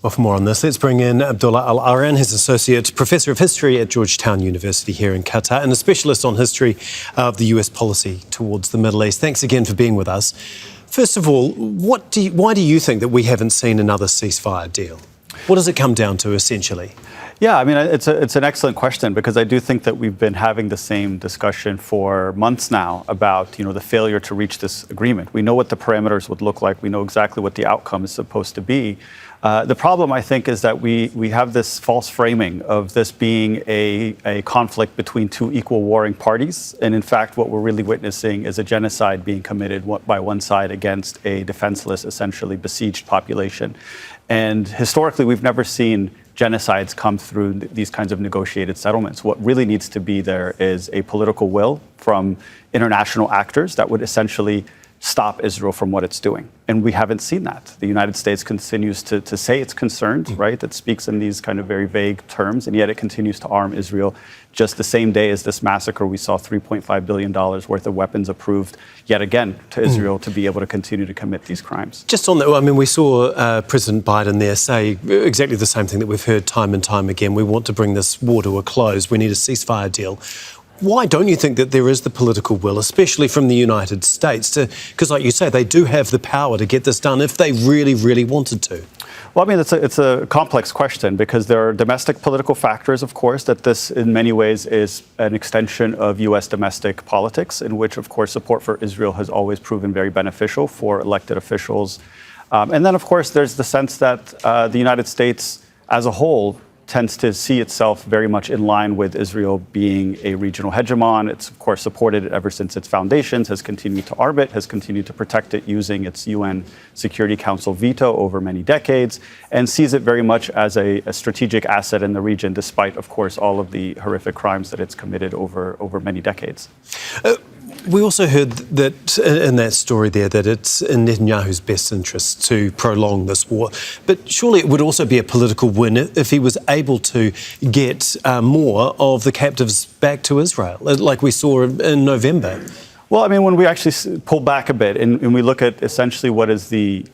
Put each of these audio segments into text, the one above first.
Well, for more on this, let's bring in Abdullah Al-Arian. He's Associate Professor of History at Georgetown University here in Qatar and a specialist on history of the US policy towards the Middle East. Thanks again for being with us. First of all, why do you think that we haven't seen another ceasefire deal? What does it come down to, essentially? Yeah, I mean, it's an excellent question, because I do think that we've been having the same discussion for months now about, the failure to reach this agreement. We know what the parameters would look like. We know exactly what the outcome is supposed to be. The problem, I think, is that we have this false framing of this being a conflict between two equal warring parties. And in fact, what we're really witnessing is a genocide being committed by one side against a defenseless, essentially besieged population. And historically, we've never seen genocides come through these kinds of negotiated settlements. What really needs to be there is a political will from international actors that would essentially stop Israel from what it's doing. And we haven't seen that. The United States continues to say it's concerned, right? It speaks in these kind of very vague terms, and yet it continues to arm Israel. Just the same day as this massacre, we saw $3.5 billion worth of weapons approved yet again to Israel to be able to continue to commit these crimes. Just on that, I mean, we saw President Biden there say exactly the same thing that we've heard time and time again. We want to bring this war to a close. We need a ceasefire deal. Why don't you think that there is the political will, especially from the United States, because like you say, they do have the power to get this done if they really, really wanted to? Well, I mean, it's a complex question, because there are domestic political factors, of course, that this in many ways is an extension of U.S. domestic politics, in which, of course, support for Israel has always proven very beneficial for elected officials. And then, of course, there's the sense that the United States as a whole tends to see itself very much in line with Israel being a regional hegemon. It's, of course, supported it ever since its foundations, has continued to arm it, has continued to protect it using its UN Security Council veto over many decades, and sees it very much as a strategic asset in the region, despite, of course, all of the horrific crimes that it's committed over many decades. We also heard that in that story there that it's in Netanyahu's best interest to prolong this war. But surely it would also be a political win if he was able to get more of the captives back to Israel, like we saw in November. Well, I mean, when we actually pull back a bit and we look at essentially what is the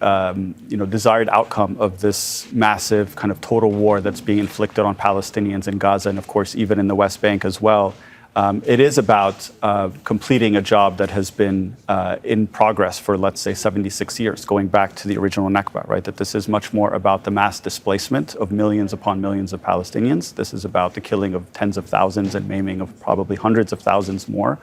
desired outcome of this massive kind of total war that's being inflicted on Palestinians in Gaza and, of course, even in the West Bank as well, it is about completing a job that has been in progress for, let's say, 76 years, going back to the original Nakba, right? That this is much more about the mass displacement of millions upon millions of Palestinians. This is about the killing of tens of thousands and maiming of probably hundreds of thousands more.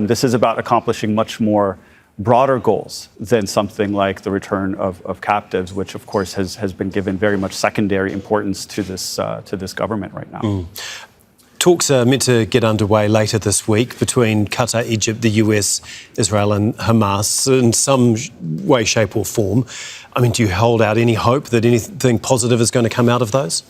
This is about accomplishing much more broader goals than something like the return of captives, which, of course, has been given very much secondary importance to this government right now. Talks are meant to get underway later this week between Qatar, Egypt, the US, Israel and Hamas in some way, shape or form. I mean, do you hold out any hope that anything positive is going to come out of those?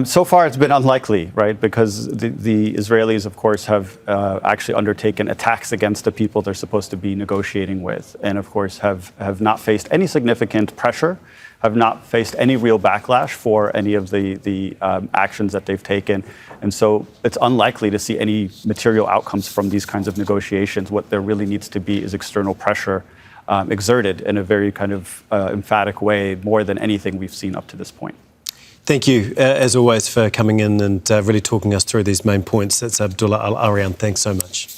So far, it's been unlikely, right? Because the Israelis, of course, have actually undertaken attacks against the people they're supposed to be negotiating with, and, of course, have not faced any significant pressure, have not faced any real backlash for any of the actions that they've taken. And so it's unlikely to see any material outcomes from these kinds of negotiations. What there really needs to be is external pressure exerted in a very kind of emphatic way, more than anything we've seen up to this point. Thank you, as always, for coming in and really talking us through these main points. That's Abdullah Al-Arian. Thanks so much.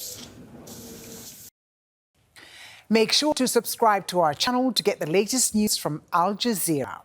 Make sure to subscribe to our channel to get the latest news from Al Jazeera.